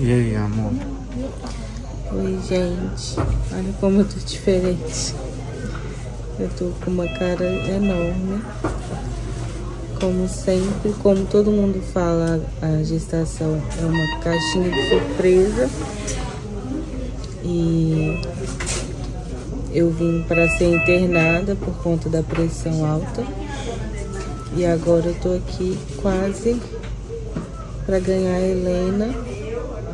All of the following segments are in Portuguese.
E aí, amor? Oi, gente. Olha como eu tô diferente. Eu tô com uma cara enorme. Como sempre, como todo mundo fala, a gestação é uma caixinha de surpresa. E eu vim para ser internada por conta da pressão alta. E agora eu tô aqui quase para ganhar a Helena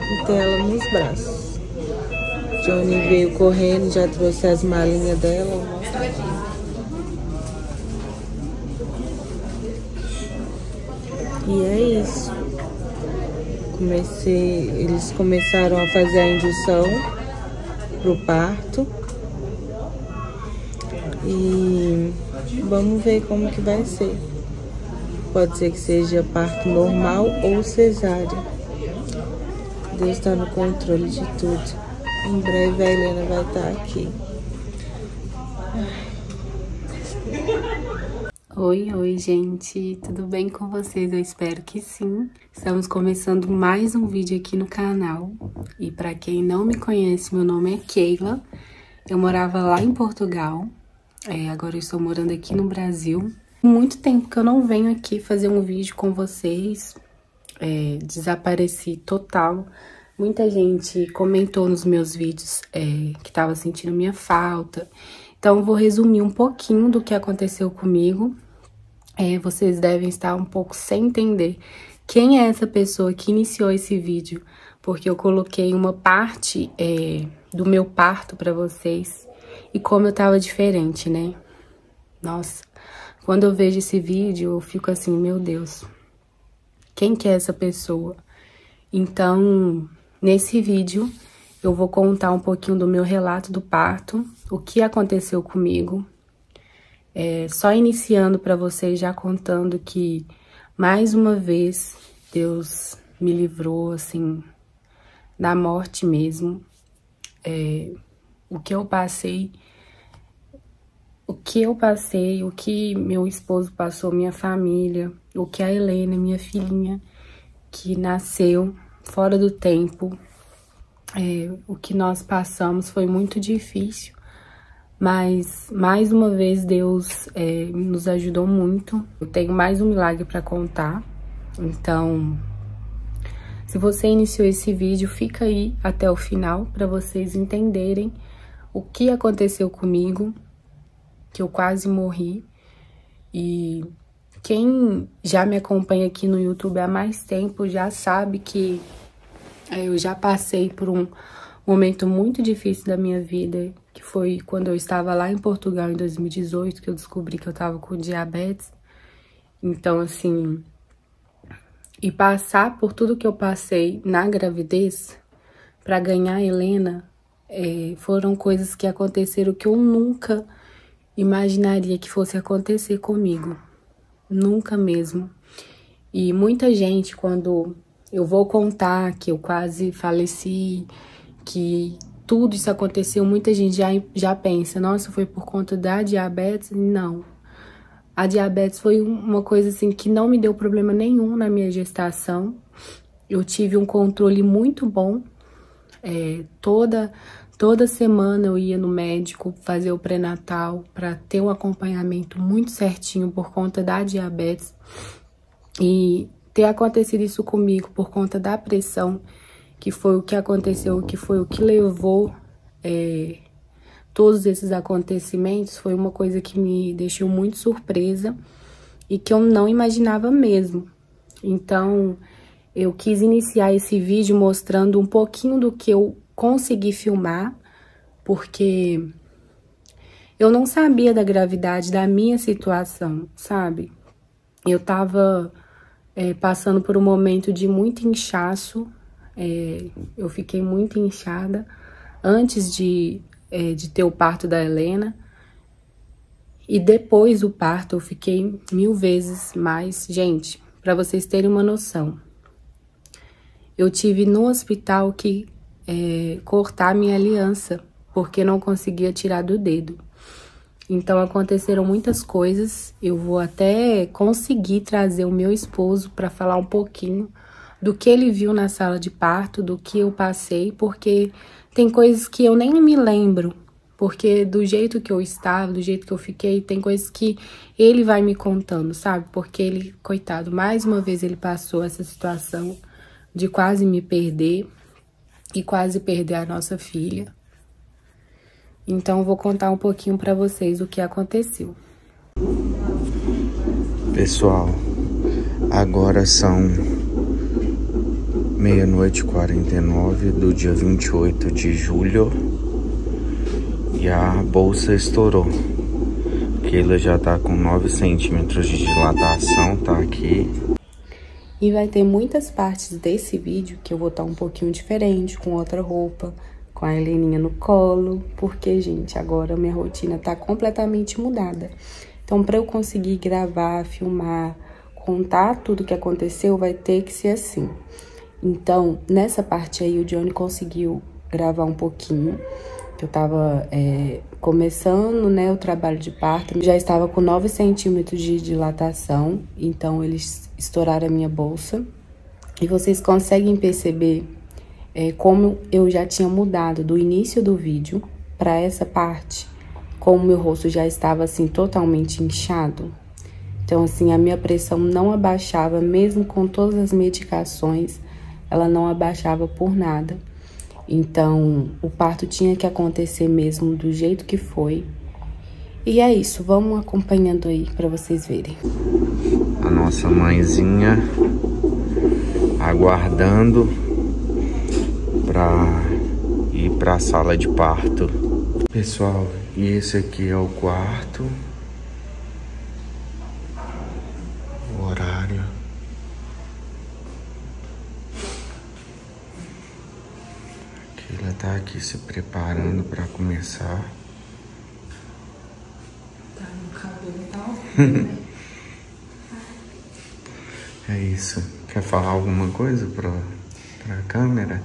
e ter ela nos braços. Johnny veio correndo, já trouxe as malinhas dela. Vou mostrar aqui. E é isso. Eles começaram a fazer a indução pro parto. E vamos ver como que vai ser. Pode ser que seja parto normal ou cesárea. Deus está no controle de tudo. Em breve a Helena vai estar aqui. Oi, gente, tudo bem com vocês? Eu espero que sim. Estamos começando mais um vídeo aqui no canal. E para quem não me conhece, meu nome é Keila. Eu morava lá em Portugal. Agora eu estou morando aqui no Brasil. Muito tempo que eu não venho aqui fazer um vídeo com vocês. Desapareci total. Muita gente comentou nos meus vídeos que estava sentindo minha falta. Então, eu vou resumir um pouquinho do que aconteceu comigo. Vocês devem estar um pouco sem entender quem é essa pessoa que iniciou esse vídeo, porque eu coloquei uma parte do meu parto pra vocês e como eu tava diferente, né? Nossa, quando eu vejo esse vídeo, eu fico assim, meu Deus, quem que é essa pessoa? Então, nesse vídeo, eu vou contar um pouquinho do meu relato do parto, o que aconteceu comigo. Só iniciando para vocês, já contando que, mais uma vez, Deus me livrou, assim, da morte mesmo. O que eu passei, o que meu esposo passou, minha família, o que a Helena, minha filhinha, que nasceu fora do tempo, o que nós passamos foi muito difícil. Mas, mais uma vez, Deus nos ajudou muito. Eu tenho mais um milagre para contar. Então, se você iniciou esse vídeo, fica aí até o final para vocês entenderem o que aconteceu comigo, que eu quase morri. E quem já me acompanha aqui no YouTube há mais tempo já sabe que eu já passei por um momento muito difícil da minha vida, que foi quando eu estava lá em Portugal em 2018, que eu descobri que eu estava com diabetes. Então, assim, e passar por tudo que eu passei na gravidez para ganhar a Helena, foram coisas que aconteceram que eu nunca imaginaria que fosse acontecer comigo. Nunca mesmo. E muita gente, quando eu vou contar que eu quase faleci, que tudo isso aconteceu, muita gente já pensa, nossa, foi por conta da diabetes? Não. A diabetes foi uma coisa assim que não me deu problema nenhum na minha gestação. Eu tive um controle muito bom. Toda semana eu ia no médico fazer o pré-natal para ter um acompanhamento muito certinho por conta da diabetes. E ter acontecido isso comigo por conta da pressão, que foi o que aconteceu, que foi o que levou todos esses acontecimentos, foi uma coisa que me deixou muito surpresa e que eu não imaginava mesmo. Então, eu quis iniciar esse vídeo mostrando um pouquinho do que eu consegui filmar, porque eu não sabia da gravidade da minha situação, sabe? Eu tava passando por um momento de muito inchaço. Eu fiquei muito inchada antes de ter o parto da Helena. E depois do parto eu fiquei 1000 vezes mais. Gente, para vocês terem uma noção, eu tive no hospital que cortar minha aliança, porque não conseguia tirar do dedo. Então aconteceram muitas coisas. Eu vou até conseguir trazer o meu esposo para falar um pouquinho do que ele viu na sala de parto, do que eu passei, porque tem coisas que eu nem me lembro, porque do jeito que eu estava, do jeito que eu fiquei, tem coisas que ele vai me contando, sabe? Porque ele, coitado, mais uma vez ele passou essa situação de quase me perder e quase perder a nossa filha. Então, eu vou contar um pouquinho pra vocês o que aconteceu. Pessoal, agora são 00:49 do dia 28 de julho e a bolsa estourou. Keila já tá com 9 centímetros de dilatação, tá aqui. E vai ter muitas partes desse vídeo que eu vou estar um pouquinho diferente, com outra roupa, com a Heleninha no colo, porque, gente, agora minha rotina tá completamente mudada. Então, para eu conseguir gravar, filmar, contar tudo que aconteceu, vai ter que ser assim. Então, nessa parte aí, o Johnny conseguiu gravar um pouquinho, que eu tava começando, né, o trabalho de parto. Já estava com 9 centímetros de dilatação, então eles estouraram a minha bolsa. E vocês conseguem perceber como eu já tinha mudado do início do vídeo para essa parte, como meu rosto já estava assim totalmente inchado. Então assim, a minha pressão não abaixava, mesmo com todas as medicações, ela não abaixava por nada. Então o parto tinha que acontecer mesmo do jeito que foi. E é isso, vamos acompanhando aí para vocês verem. A nossa mãezinha aguardando para ir para a sala de parto. Pessoal, e esse aqui é o quarto. O horário. Ela tá aqui se preparando para começar. Tá no cabelo, tá? É isso. Quer falar alguma coisa pra câmera?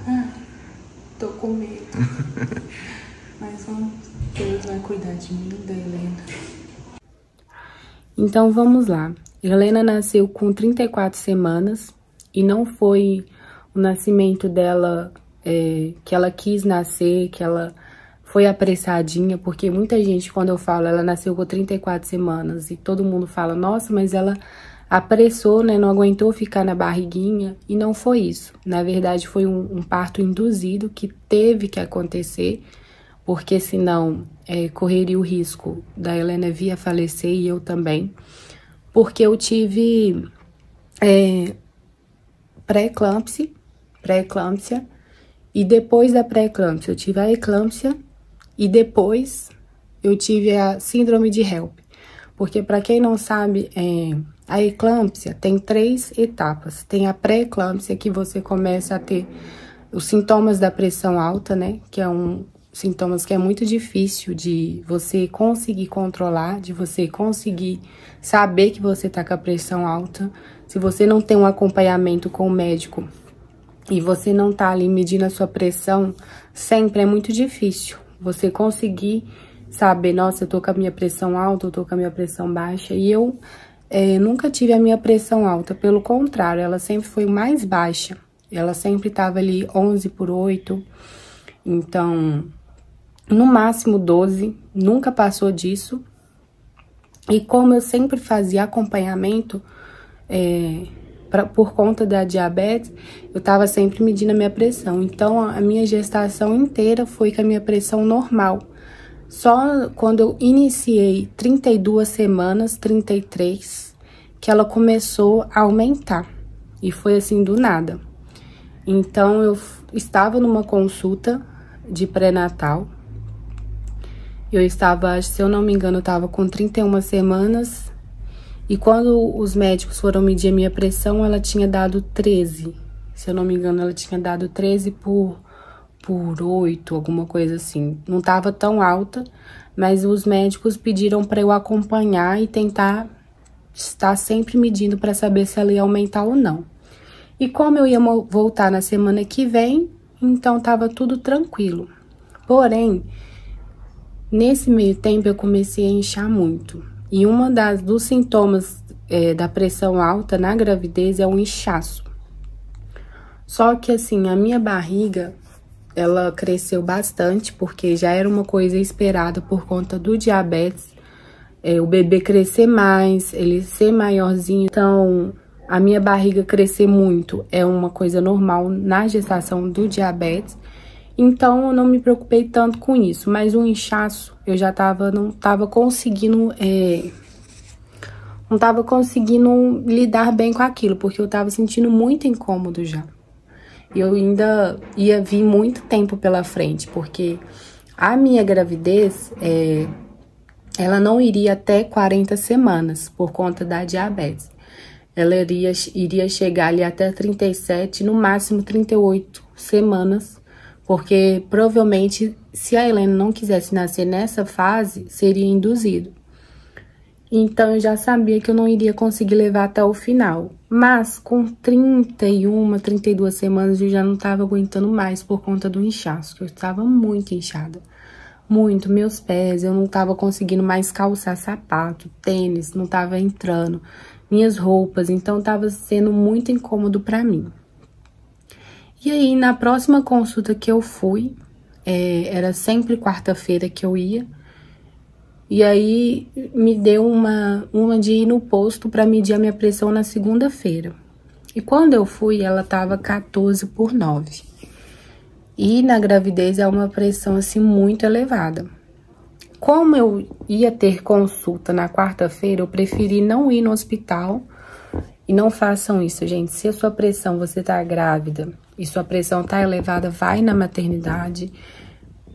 Tô com medo. Mas Deus vai cuidar de mim e da Helena. Então vamos lá. Helena nasceu com 34 semanas e não foi o nascimento dela que ela quis nascer, que ela foi apressadinha, porque muita gente, quando eu falo, ela nasceu com 34 semanas e todo mundo fala, nossa, mas ela apressou, né, não aguentou ficar na barriguinha, e não foi isso. Na verdade, foi um parto induzido que teve que acontecer, porque senão correria o risco da Helena vir a falecer e eu também, porque eu tive pré-eclâmpsia, e depois da pré-eclâmpsia eu tive a eclâmpsia e depois eu tive a síndrome de HELLP. Porque para quem não sabe, a eclâmpsia tem 3 etapas. Tem a pré-eclâmpsia, que você começa a ter os sintomas da pressão alta, né? Que é sintomas que é muito difícil de você conseguir controlar, de você conseguir saber que você tá com a pressão alta. Se você não tem um acompanhamento com o médico e você não tá ali medindo a sua pressão, sempre é muito difícil você conseguir saber, nossa, eu tô com a minha pressão alta, eu tô com a minha pressão baixa. E eu nunca tive a minha pressão alta, pelo contrário, ela sempre foi mais baixa. Ela sempre tava ali 11/8, então, no máximo 12, nunca passou disso. E como eu sempre fazia acompanhamento, por conta da diabetes, eu tava sempre medindo a minha pressão. Então, a minha gestação inteira foi com a minha pressão normal. Só quando eu iniciei 32 semanas, 33, que ela começou a aumentar. E foi assim, do nada. Então, eu estava numa consulta de pré-natal. Eu estava, se eu não me engano, eu estava com 31 semanas. E quando os médicos foram medir a minha pressão, ela tinha dado 13. Se eu não me engano, ela tinha dado 13 por 8, alguma coisa assim. Não estava tão alta, mas os médicos pediram para eu acompanhar e tentar estar sempre medindo para saber se ela ia aumentar ou não. E como eu ia voltar na semana que vem, então estava tudo tranquilo. Porém, nesse meio tempo eu comecei a inchar muito. E dos sintomas da pressão alta na gravidez é o inchaço. Só que assim, a minha barriga, ela cresceu bastante, porque já era uma coisa esperada por conta do diabetes. O bebê crescer mais, ele ser maiorzinho. Então, a minha barriga crescer muito é uma coisa normal na gestação do diabetes. Então, eu não me preocupei tanto com isso. Mas o inchaço, eu já não tava conseguindo lidar bem com aquilo, porque eu tava sentindo muito incômodo já. E eu ainda ia vir muito tempo pela frente, porque a minha gravidez, ela não iria até 40 semanas, por conta da diabetes. Ela iria chegar ali até 37, no máximo 38 semanas, porque provavelmente, se a Helena não quisesse nascer nessa fase, seria induzido. Então, eu já sabia que eu não iria conseguir levar até o final. Mas, com 31, 32 semanas, eu já não estava aguentando mais por conta do inchaço, que eu estava muito inchada. Muito, meus pés, eu não estava conseguindo mais calçar sapato, tênis, não estava entrando, minhas roupas, então estava sendo muito incômodo para mim. E aí, na próxima consulta que eu fui, era sempre quarta-feira que eu ia, e aí me deu uma de ir no posto para medir a minha pressão na segunda-feira. E quando eu fui, ela tava 14/9. E na gravidez é uma pressão assim muito elevada. Como eu ia ter consulta na quarta-feira, eu preferi não ir no hospital. E não façam isso, gente. Se a sua pressão, você tá grávida e sua pressão tá elevada, vai na maternidade.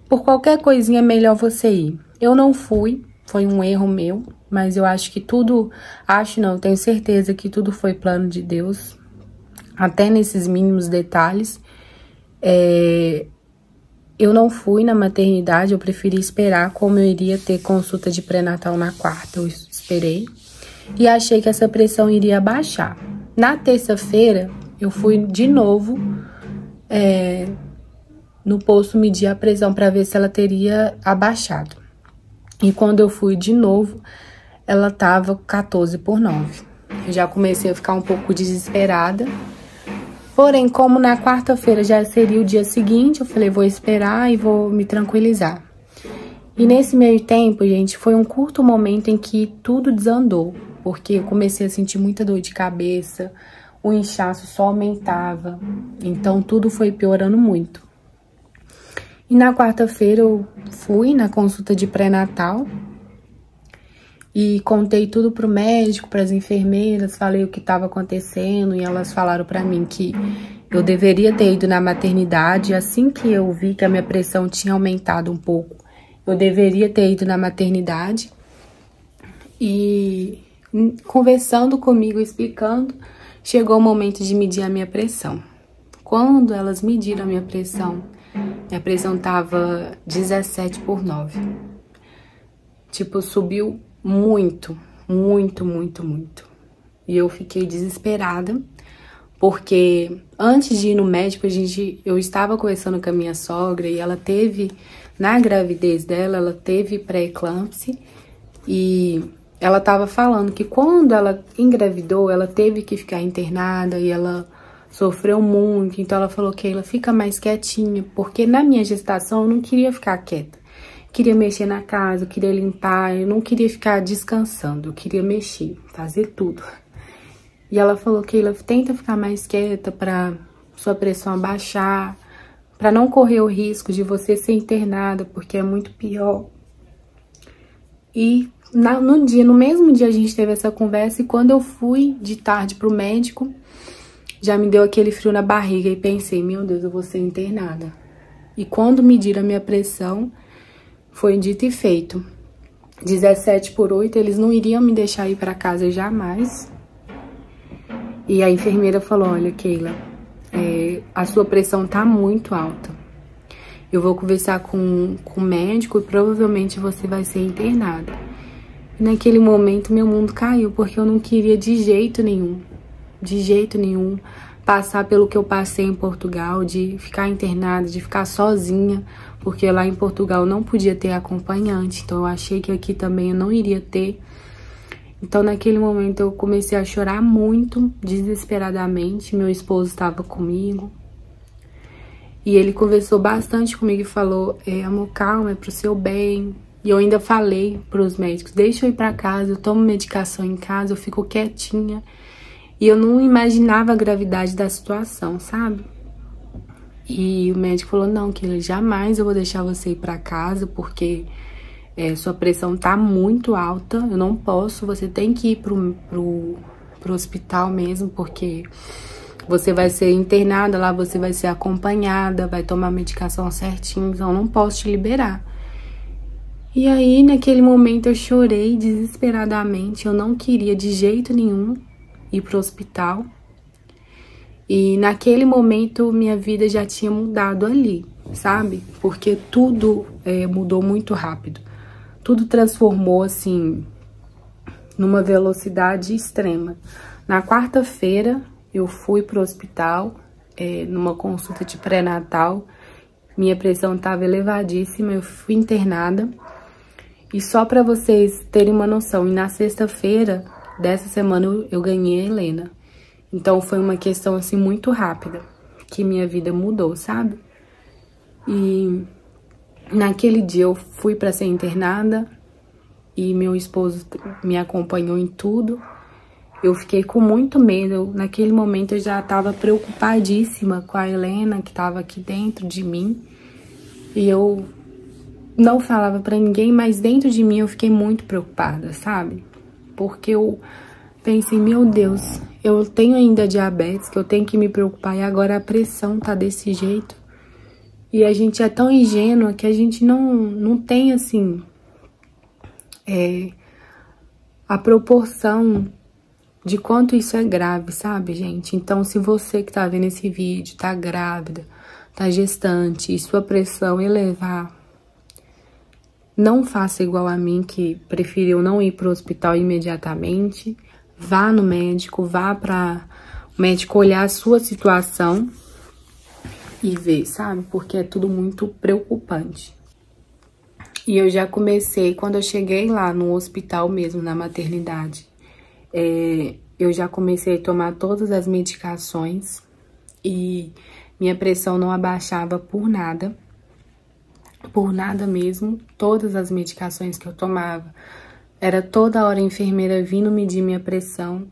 Por qualquer coisinha é melhor você ir. Eu não fui, foi um erro meu, mas eu acho que tudo, tenho certeza que tudo foi plano de Deus, até nesses mínimos detalhes. Eu não fui na maternidade, eu preferi esperar, como eu iria ter consulta de pré-natal na quarta, eu esperei. E achei que essa pressão iria baixar. Na terça-feira, eu fui de novo no posto medir a pressão para ver se ela teria abaixado. E quando eu fui de novo, ela tava 14/9. Eu já comecei a ficar um pouco desesperada. Porém, como na quarta-feira já seria o dia seguinte, eu falei, vou esperar e vou me tranquilizar. E nesse meio tempo, gente, foi um curto momento em que tudo desandou. Porque eu comecei a sentir muita dor de cabeça, o inchaço só aumentava. Então, tudo foi piorando muito. E na quarta-feira eu fui na consulta de pré-natal e contei tudo pro médico, pras enfermeiras, falei o que estava acontecendo e elas falaram pra mim que eu deveria ter ido na maternidade. Assim que eu vi que a minha pressão tinha aumentado um pouco, eu deveria ter ido na maternidade. E conversando comigo, explicando, chegou o momento de medir a minha pressão. Quando elas mediram a minha pressão tava 17/9. Tipo, subiu muito, muito, muito, muito. E eu fiquei desesperada, porque antes de ir no médico, eu estava conversando com a minha sogra e ela teve, na gravidez dela, ela teve pré-eclâmpsia e ela tava falando que quando ela engravidou, ela teve que ficar internada e ela sofreu muito. Então ela falou que ela fica mais quietinha, porque na minha gestação eu não queria ficar quieta. Queria mexer na casa, eu queria limpar, eu não queria ficar descansando, eu queria mexer, fazer tudo. E ela falou que ela tenta ficar mais quieta para sua pressão abaixar, para não correr o risco de você ser internada, porque é muito pior. E no mesmo dia a gente teve essa conversa, e quando eu fui de tarde pro médico, já me deu aquele frio na barriga e pensei, meu Deus, eu vou ser internada. E quando mediram a minha pressão, foi dito e feito. 17/8, eles não iriam me deixar ir para casa jamais. E a enfermeira falou, olha, Keila, a sua pressão tá muito alta. Eu vou conversar com o médico e provavelmente você vai ser internada. E naquele momento, meu mundo caiu, porque eu não queria de jeito nenhum, passar pelo que eu passei em Portugal, de ficar internada, de ficar sozinha, porque lá em Portugal não podia ter acompanhante, então eu achei que aqui também eu não iria ter. Então naquele momento eu comecei a chorar muito, desesperadamente. Meu esposo estava comigo, E ele conversou bastante comigo e falou, amor, calma, é pro seu bem. E eu ainda falei pros médicos, deixa eu ir pra casa, eu tomo medicação em casa, eu fico quietinha. E eu não imaginava a gravidade da situação, sabe? E o médico falou, não, Keila, jamais eu vou deixar você ir pra casa, porque sua pressão tá muito alta, eu não posso, você tem que ir pro hospital mesmo, porque você vai ser internada lá, você vai ser acompanhada, vai tomar medicação certinho, então eu não posso te liberar. E aí, naquele momento, eu chorei desesperadamente, eu não queria de jeito nenhum ir pro hospital. E naquele momento, minha vida já tinha mudado ali, sabe? Porque tudo mudou muito rápido. Tudo transformou, assim, numa velocidade extrema. Na quarta-feira, eu fui pro hospital, numa consulta de pré-natal. Minha pressão estava elevadíssima, eu fui internada. E só pra vocês terem uma noção, e na sexta-feira dessa semana eu ganhei a Helena. Então foi uma questão, assim, muito rápida, que minha vida mudou, sabe? E naquele dia eu fui pra ser internada e meu esposo me acompanhou em tudo. Eu fiquei com muito medo, naquele momento eu já tava preocupadíssima com a Helena, que tava aqui dentro de mim. E eu não falava pra ninguém, mas dentro de mim eu fiquei muito preocupada, sabe? Porque eu pensei, meu Deus, eu tenho ainda diabetes, que eu tenho que me preocupar, e agora a pressão tá desse jeito. E a gente é tão ingênua que a gente não tem, assim, a proporção de quanto isso é grave, sabe, gente? Então, se você que tá vendo esse vídeo, tá grávida, tá gestante, e sua pressão elevar, não faça igual a mim, que preferiu não ir pro hospital imediatamente. Vá no médico, vá para o médico olhar a sua situação e ver, sabe? Porque é tudo muito preocupante. E eu já comecei, quando eu cheguei lá no hospital mesmo, na maternidade, eu já comecei a tomar todas as medicações e minha pressão não abaixava por nada mesmo. Todas as medicações que eu tomava, era toda hora a enfermeira vindo medir minha pressão,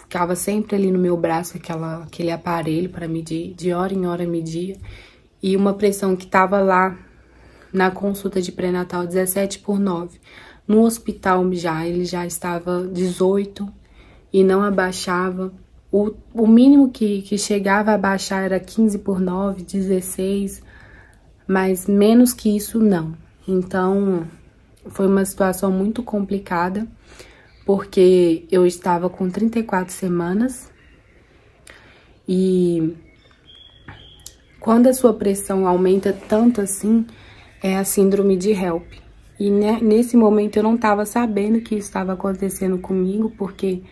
ficava sempre ali no meu braço aquele aparelho para medir, de hora em hora media, e uma pressão que tava lá na consulta de pré-natal 17/9, no hospital ele já estava 18 e não abaixava. O mínimo que chegava a baixar era 15/9, 16, mas menos que isso não. Então foi uma situação muito complicada, porque eu estava com 34 semanas e quando a sua pressão aumenta tanto assim, é a síndrome de HELP. E nesse momento eu não estava sabendo que isso estava acontecendo comigo, porque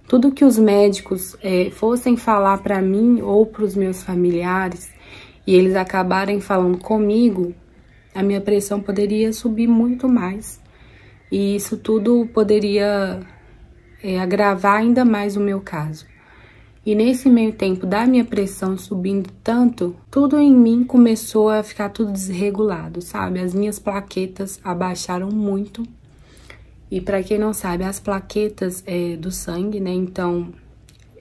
tudo que os médicos fossem falar para mim ou para os meus familiares, e eles acabarem falando comigo, a minha pressão poderia subir muito mais. E isso tudo poderia agravar ainda mais o meu caso. E nesse meio tempo da minha pressão subindo tanto, tudo em mim começou a ficar tudo desregulado, sabe? As minhas plaquetas abaixaram muito. E para quem não sabe, as plaquetas do sangue, né? Então,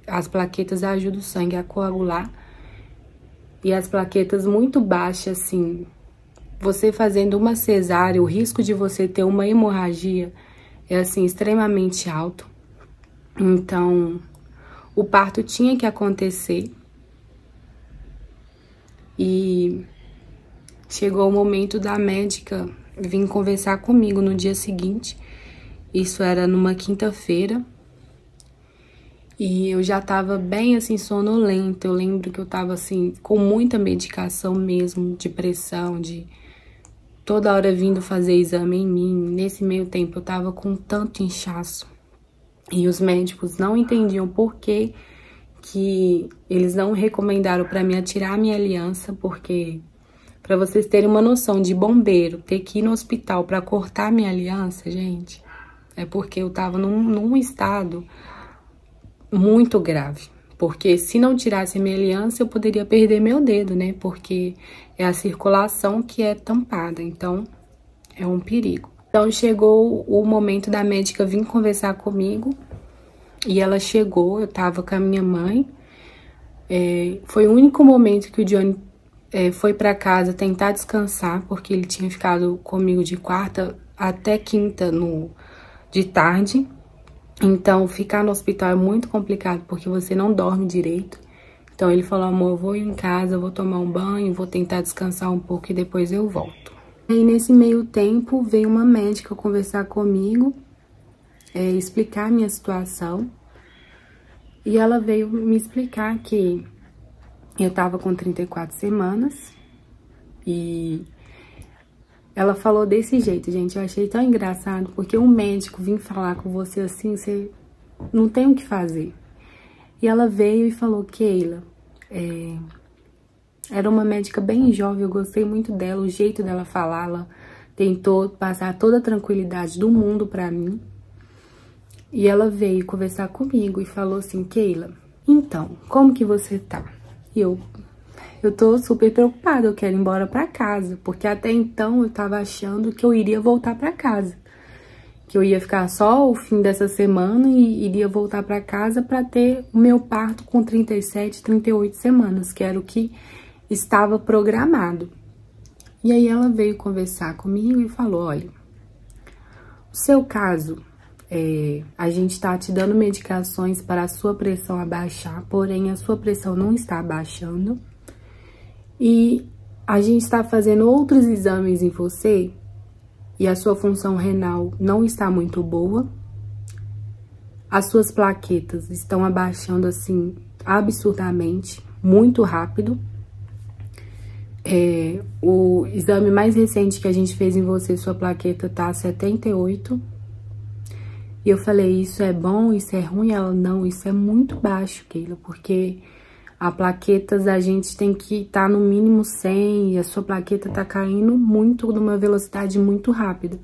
as plaquetas ajudam o sangue a coagular. E as plaquetas muito baixas, assim, você fazendo uma cesárea, o risco de você ter uma hemorragia é, assim, extremamente alto. Então, o parto tinha que acontecer. E chegou o momento da médica vir conversar comigo no dia seguinte. Isso era numa quinta-feira. E eu já tava bem, assim, sonolenta. Eu lembro que eu tava, assim, com muita medicação mesmo, de pressão, de toda hora vindo fazer exame em mim. Nesse meio tempo eu tava com tanto inchaço. E os médicos não entendiam por que eles não recomendaram pra mim atirar a minha aliança, porque, pra vocês terem uma noção de bombeiro, ter que ir no hospital pra cortar a minha aliança, gente, é porque eu tava num estado muito grave. Porque se não tirasse a minha aliança, eu poderia perder meu dedo, né? Porque é a circulação que é tampada, então é um perigo. Então chegou o momento da médica vir conversar comigo. E ela chegou, eu tava com a minha mãe. Foi o único momento que o Johnny foi pra casa tentar descansar, porque ele tinha ficado comigo de quarta até quinta de tarde. Então, ficar no hospital é muito complicado, porque você não dorme direito. Então, ele falou, amor, eu vou ir em casa, vou tomar um banho, vou tentar descansar um pouco e depois eu volto. E nesse meio tempo, veio uma médica conversar comigo, explicar a minha situação. E ela veio me explicar que eu tava com 34 semanas e ela falou desse jeito, gente. Eu achei tão engraçado, porque um médico vir falar com você assim, você não tem o que fazer. E ela veio e falou, Keila, era uma médica bem jovem, eu gostei muito dela, o jeito dela falar, ela tentou passar toda a tranquilidade do mundo pra mim. E ela veio conversar comigo e falou assim, Keila, então, como que você tá? E eu tô super preocupada, eu quero ir embora pra casa, porque até então eu tava achando que eu iria voltar pra casa. Que eu ia ficar só o fim dessa semana e iria voltar pra casa pra ter o meu parto com 37, 38 semanas, que era o que estava programado. E aí ela veio conversar comigo e falou, olha, o seu caso, a gente tá te dando medicações para a sua pressão abaixar, porém a sua pressão não está abaixando. E a gente está fazendo outros exames em você e a sua função renal não está muito boa. As suas plaquetas estão abaixando, assim, absurdamente, muito rápido. O exame mais recente que a gente fez em você, sua plaqueta tá 78. E eu falei, isso é bom, isso é ruim? Ela, não, isso é muito baixo, Keila, porque a plaquetas a gente tem que estar no mínimo 100 e a sua plaqueta tá caindo muito, numa velocidade muito rápida.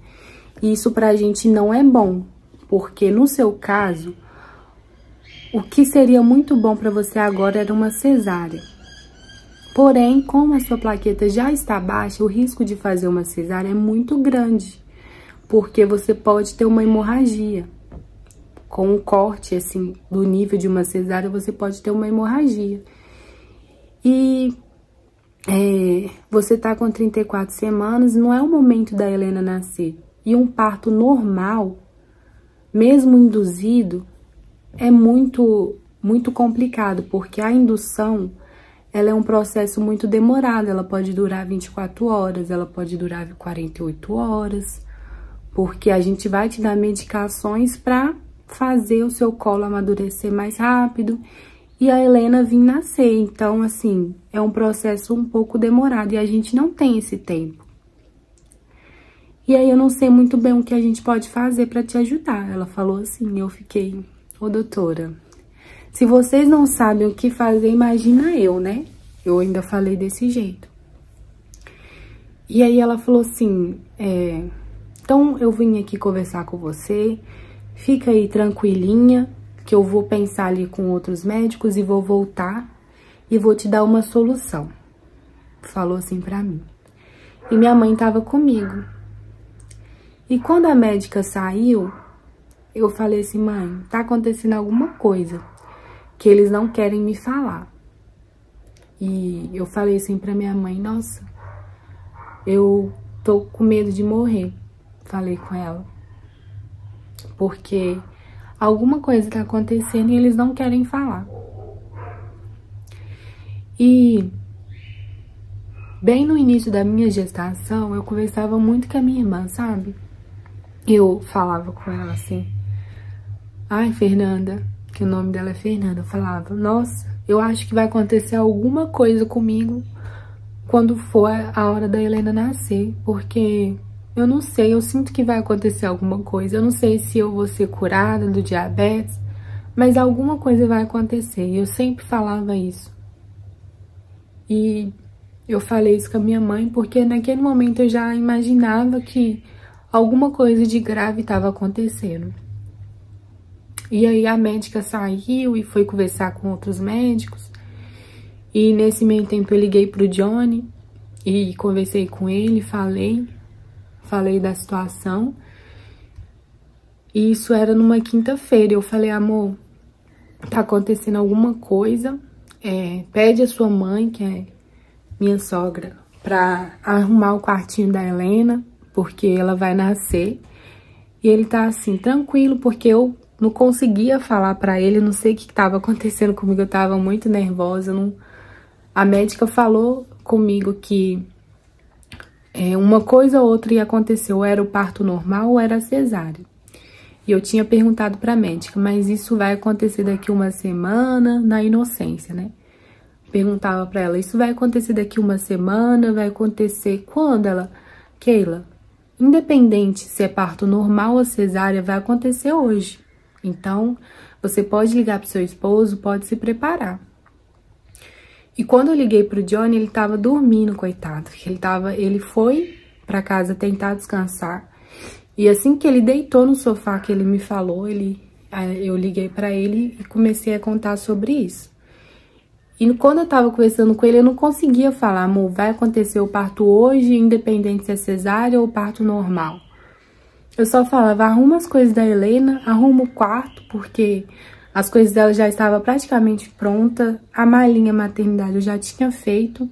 E isso pra gente não é bom, porque no seu caso, o que seria muito bom pra você agora era uma cesárea. Porém, como a sua plaqueta já está baixa, o risco de fazer uma cesárea é muito grande, porque você pode ter uma hemorragia. Com um corte, assim, do nível de uma cesárea, você pode ter uma hemorragia. E você tá com 34 semanas, não é o momento da Helena nascer. E um parto normal, mesmo induzido, é muito, muito complicado, porque a indução, ela é um processo muito demorado. Ela pode durar 24 horas, ela pode durar 48 horas, porque a gente vai te dar medicações para fazer o seu colo amadurecer mais rápido e a Helena vir nascer. Então, assim, é um processo um pouco demorado e a gente não tem esse tempo. E aí eu não sei muito bem o que a gente pode fazer para te ajudar. Ela falou assim, eu fiquei, ô doutora, se vocês não sabem o que fazer, imagina eu, né? Eu ainda falei desse jeito. E aí ela falou assim, então eu vim aqui conversar com você, fica aí tranquilinha, que eu vou pensar ali com outros médicos e vou voltar e vou te dar uma solução. Falou assim pra mim. E minha mãe tava comigo. E quando a médica saiu, eu falei assim, mãe, tá acontecendo alguma coisa que eles não querem me falar. E eu falei assim pra minha mãe, nossa, eu tô com medo de morrer. Falei com ela. Porque alguma coisa tá acontecendo e eles não querem falar. E bem no início da minha gestação, eu conversava muito com a minha irmã, sabe? Eu falava com ela assim, ai, Fernanda, que o nome dela é Fernanda, eu falava, nossa, eu acho que vai acontecer alguma coisa comigo quando for a hora da Helena nascer, porque eu não sei, eu sinto que vai acontecer alguma coisa. Eu não sei se eu vou ser curada do diabetes, mas alguma coisa vai acontecer. Eu sempre falava isso. E eu falei isso com a minha mãe, porque naquele momento eu já imaginava que alguma coisa de grave estava acontecendo. E aí a médica saiu e foi conversar com outros médicos. E nesse meio tempo eu liguei pro Johnny e conversei com ele, falei da situação. E isso era numa quinta-feira. Eu falei, amor, tá acontecendo alguma coisa. Pede a sua mãe, que é minha sogra, pra arrumar o quartinho da Helena, porque ela vai nascer. E ele tá assim, tranquilo, porque eu não conseguia falar pra ele, não sei o que tava acontecendo comigo, eu tava muito nervosa. A médica falou comigo que uma coisa ou outra ia acontecer, ou era o parto normal ou era cesárea. E eu tinha perguntado pra médica, mas isso vai acontecer daqui uma semana, na inocência, né? Perguntava pra ela, isso vai acontecer daqui uma semana, vai acontecer quando? Ela, Keila, independente se é parto normal ou cesárea, vai acontecer hoje. Então, você pode ligar pro seu esposo, pode se preparar. E quando eu liguei pro Johnny, ele tava dormindo, coitado. Ele foi pra casa tentar descansar. E assim que ele deitou no sofá que ele me falou, eu liguei pra ele e comecei a contar sobre isso. E quando eu tava conversando com ele, eu não conseguia falar, amor, vai acontecer o parto hoje, independente se é cesárea ou parto normal. Eu só falava, arruma as coisas da Helena, arruma o quarto, porque as coisas dela já estavam praticamente prontas. A malinha maternidade eu já tinha feito.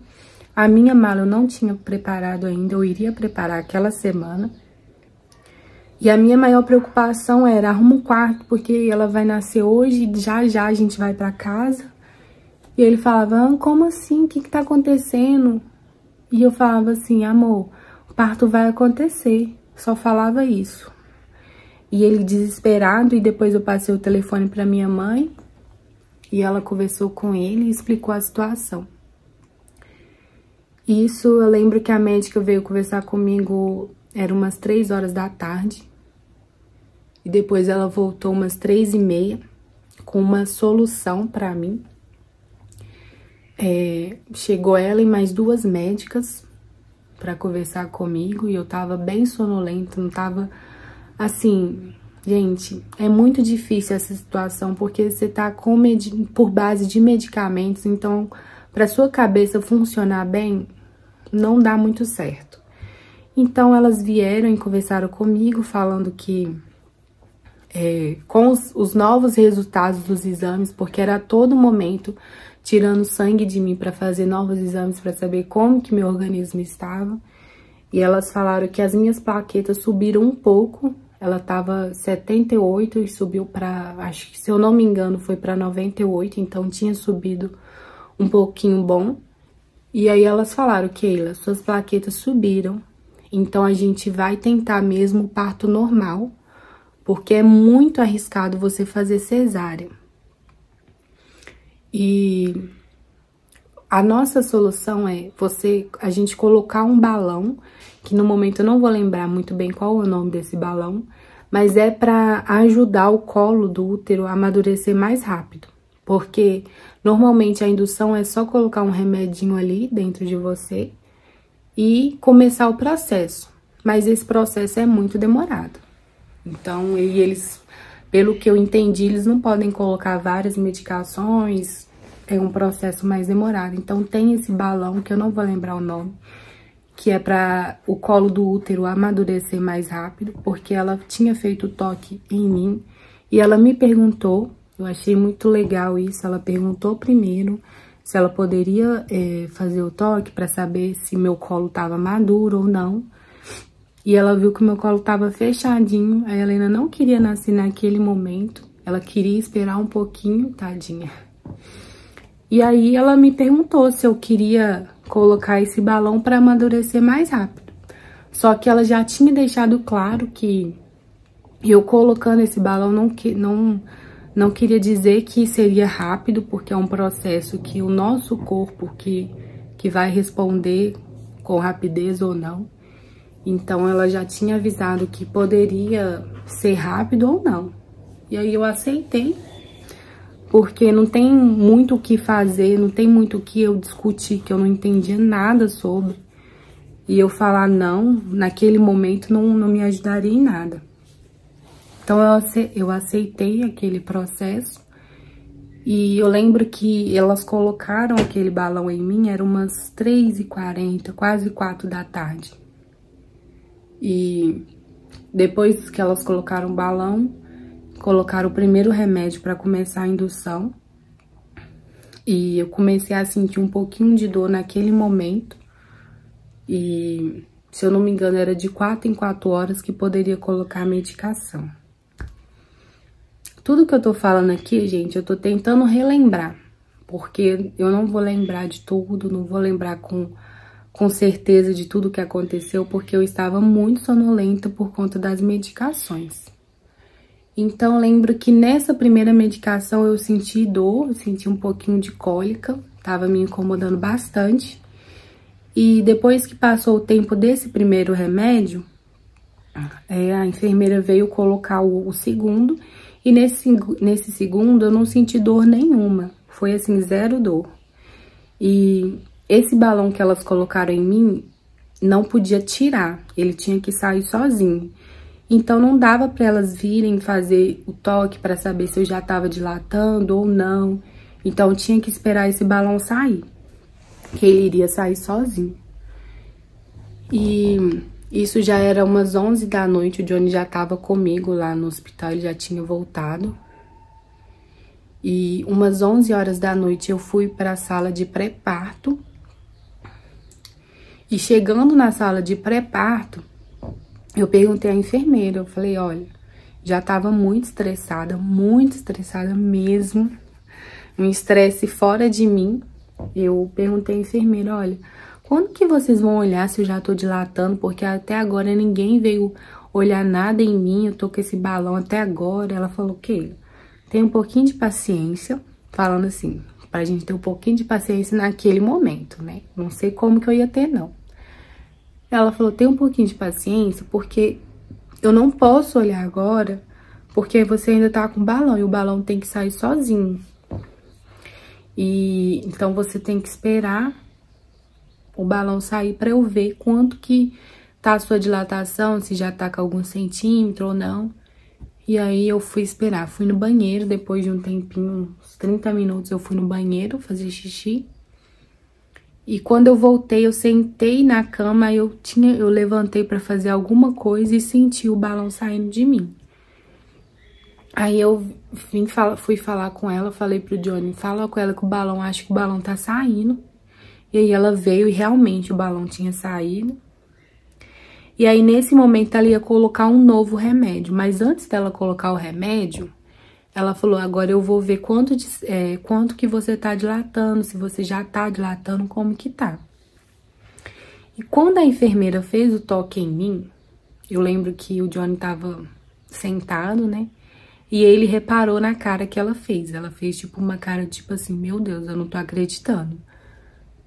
A minha mala eu não tinha preparado ainda, eu iria preparar aquela semana. E a minha maior preocupação era, arruma um quarto, porque ela vai nascer hoje, já já a gente vai pra casa. E ele falava, como assim? O que tá acontecendo? E eu falava assim, amor, o parto vai acontecer. Só falava isso. E ele desesperado, e depois eu passei o telefone pra minha mãe. E ela conversou com ele e explicou a situação. Isso, eu lembro que a médica veio conversar comigo, era umas 3 horas da tarde. E depois ela voltou umas 3h30 com uma solução pra mim. Chegou ela e mais 2 médicas pra conversar comigo. E eu tava bem sonolenta, não tava... Assim, gente, é muito difícil essa situação, porque você tá por base de medicamentos. Então, pra sua cabeça funcionar bem, não dá muito certo. Então, elas vieram e conversaram comigo, falando que... com os novos resultados dos exames, porque era a todo momento tirando sangue de mim para fazer novos exames para saber como que meu organismo estava. E elas falaram que as minhas plaquetas subiram um pouco. Ela tava 78 e subiu para, acho que se eu não me engano, foi para 98, então tinha subido um pouquinho bom. E aí elas falaram, Keila, suas plaquetas subiram, então a gente vai tentar mesmo o parto normal, porque é muito arriscado você fazer cesárea. E a nossa solução é a gente colocar um balão, que no momento eu não vou lembrar muito bem qual é o nome desse balão, mas é para ajudar o colo do útero a amadurecer mais rápido. Porque normalmente a indução é só colocar um remedinho ali dentro de você e começar o processo. Mas esse processo é muito demorado. Então, eles, pelo que eu entendi, eles não podem colocar várias medicações, é um processo mais demorado. Então, tem esse balão, que eu não vou lembrar o nome, que é para o colo do útero amadurecer mais rápido, porque ela tinha feito o toque em mim e ela me perguntou, eu achei muito legal isso, ela perguntou primeiro se ela poderia fazer o toque para saber se meu colo estava maduro ou não. E ela viu que o meu colo tava fechadinho, a Helena não queria nascer naquele momento, ela queria esperar um pouquinho, tadinha. E aí ela me perguntou se eu queria colocar esse balão para amadurecer mais rápido. Só que ela já tinha deixado claro que eu colocando esse balão não queria dizer que seria rápido, porque é um processo que o nosso corpo que vai responder com rapidez ou não. Então, ela já tinha avisado que poderia ser rápido ou não. E aí, eu aceitei, porque não tem muito o que fazer, não tem muito o que eu discutir, que eu não entendia nada sobre. E eu falar não, naquele momento, não me ajudaria em nada. Então, eu aceitei aquele processo. E eu lembro que elas colocaram aquele balão em mim, era umas 3h40, quase 4 da tarde. E depois que elas colocaram o balão, colocaram o primeiro remédio para começar a indução. E eu comecei a sentir um pouquinho de dor naquele momento. E, se eu não me engano, era de 4 em 4 horas que poderia colocar a medicação. Tudo que eu tô falando aqui, gente, eu tô tentando relembrar. Porque eu não vou lembrar de tudo, não vou lembrar com certeza de tudo que aconteceu, porque eu estava muito sonolenta por conta das medicações. Então, lembro que nessa primeira medicação eu senti dor, eu senti um pouquinho de cólica, tava me incomodando bastante. E depois que passou o tempo desse primeiro remédio, a enfermeira veio colocar o segundo, e nesse segundo eu não senti dor nenhuma, foi assim, 0 dor. E esse balão que elas colocaram em mim, não podia tirar, ele tinha que sair sozinho. Então, não dava para elas virem fazer o toque para saber se eu já estava dilatando ou não. Então, tinha que esperar esse balão sair, que ele iria sair sozinho. E isso já era umas 11 da noite, o Johnny já estava comigo lá no hospital, ele já tinha voltado. E umas 11 horas da noite eu fui para a sala de pré-parto. E chegando na sala de pré-parto, eu perguntei à enfermeira, eu falei, olha, já tava muito estressada mesmo, um estresse fora de mim. Eu perguntei à enfermeira, olha, quando que vocês vão olhar se eu já tô dilatando? Porque até agora ninguém veio olhar nada em mim, eu tô com esse balão até agora. Ela falou, Keila, tem um pouquinho de paciência, falando assim, pra gente ter um pouquinho de paciência naquele momento, né? Não sei como que eu ia ter, não. Ela falou, tem um pouquinho de paciência, porque eu não posso olhar agora, porque você ainda tá com o balão, e o balão tem que sair sozinho. E então, você tem que esperar o balão sair pra eu ver quanto que tá a sua dilatação, se já tá com algum centímetro ou não. E aí, eu fui esperar, fui no banheiro, depois de um tempinho, uns 30 minutos, eu fui no banheiro fazer xixi. E quando eu voltei, eu sentei na cama, eu levantei pra fazer alguma coisa e senti o balão saindo de mim. Aí eu fui falar com ela, falei pro Johnny, fala com ela que o balão, acho que o balão tá saindo. E aí ela veio e realmente o balão tinha saído. E aí nesse momento ela ia colocar um novo remédio, mas antes dela colocar o remédio, ela falou, agora eu vou ver quanto que você tá dilatando, se você já tá dilatando, como que tá. E quando a enfermeira fez o toque em mim, eu lembro que o Johnny tava sentado, né? E ele reparou na cara que ela fez. Ela fez tipo uma cara tipo assim, meu Deus, eu não tô acreditando.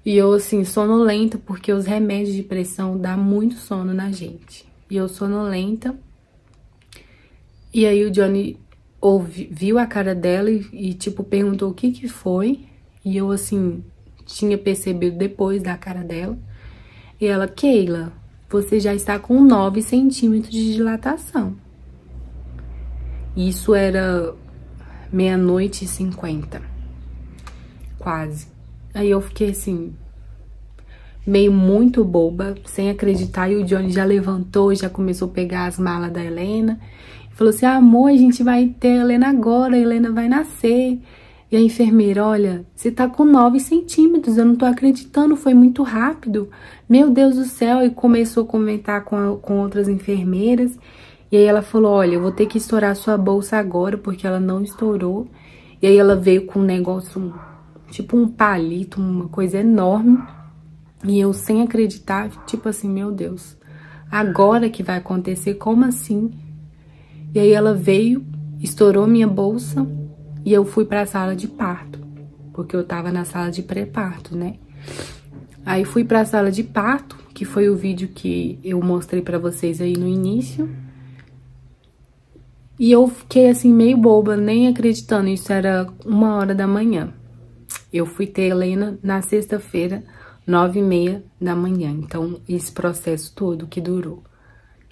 E eu assim, sonolenta, porque os remédios de pressão dão muito sono na gente. E eu sonolenta. E aí o Johnny viu a cara dela e tipo, perguntou o que foi. E eu, assim, tinha percebido depois da cara dela. E ela, Keila, você já está com 9 centímetros de dilatação. Isso era 00:50. Quase. Aí eu fiquei assim, meio muito boba, sem acreditar. E o Johnny já levantou, já começou a pegar as malas da Helena. Falou assim, amor, a gente vai ter a Helena agora, a Helena vai nascer. E a enfermeira, olha, você tá com 9 centímetros, eu não tô acreditando, foi muito rápido. Meu Deus do céu, e começou a comentar com outras enfermeiras. E aí ela falou, olha, eu vou ter que estourar sua bolsa agora, porque ela não estourou. E aí ela veio com um negócio, tipo um palito, uma coisa enorme. E eu sem acreditar, tipo assim, meu Deus, agora que vai acontecer, como assim? E aí ela veio, estourou minha bolsa e eu fui pra sala de parto, porque eu tava na sala de pré-parto, né? Aí fui pra sala de parto, que foi o vídeo que eu mostrei pra vocês aí no início. E eu fiquei assim meio boba, nem acreditando, isso era 1h da manhã. Eu fui ter a Helena na sexta-feira, 9h30 da manhã, então esse processo todo que durou.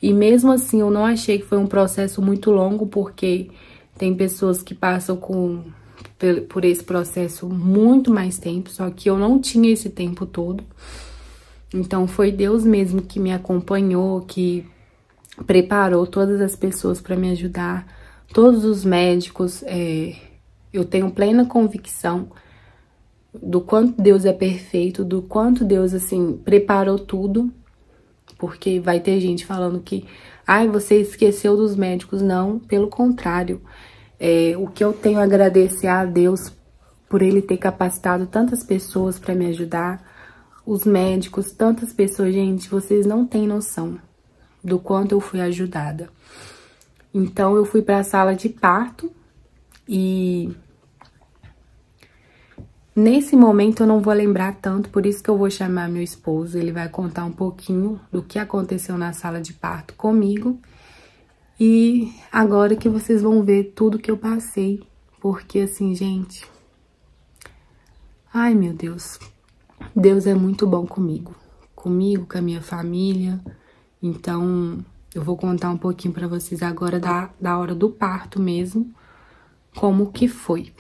E mesmo assim, eu não achei que foi um processo muito longo, porque tem pessoas que passam por esse processo muito mais tempo, só que eu não tinha esse tempo todo. Então, foi Deus mesmo que me acompanhou, que preparou todas as pessoas para me ajudar, todos os médicos. Eu tenho plena convicção do quanto Deus é perfeito, do quanto Deus, assim, preparou tudo, porque vai ter gente falando que, ai, você esqueceu dos médicos. Não, pelo contrário. O que eu tenho a agradecer a Deus por Ele ter capacitado tantas pessoas para me ajudar, os médicos, tantas pessoas, gente, vocês não têm noção do quanto eu fui ajudada. Então, eu fui para a sala de parto e nesse momento eu não vou lembrar tanto, por isso que eu vou chamar meu esposo, ele vai contar um pouquinho do que aconteceu na sala de parto comigo. E agora que vocês vão ver tudo que eu passei, porque assim, gente, ai meu Deus, Deus é muito bom comigo, com a minha família. Então, eu vou contar um pouquinho pra vocês agora da hora do parto mesmo, como que foi.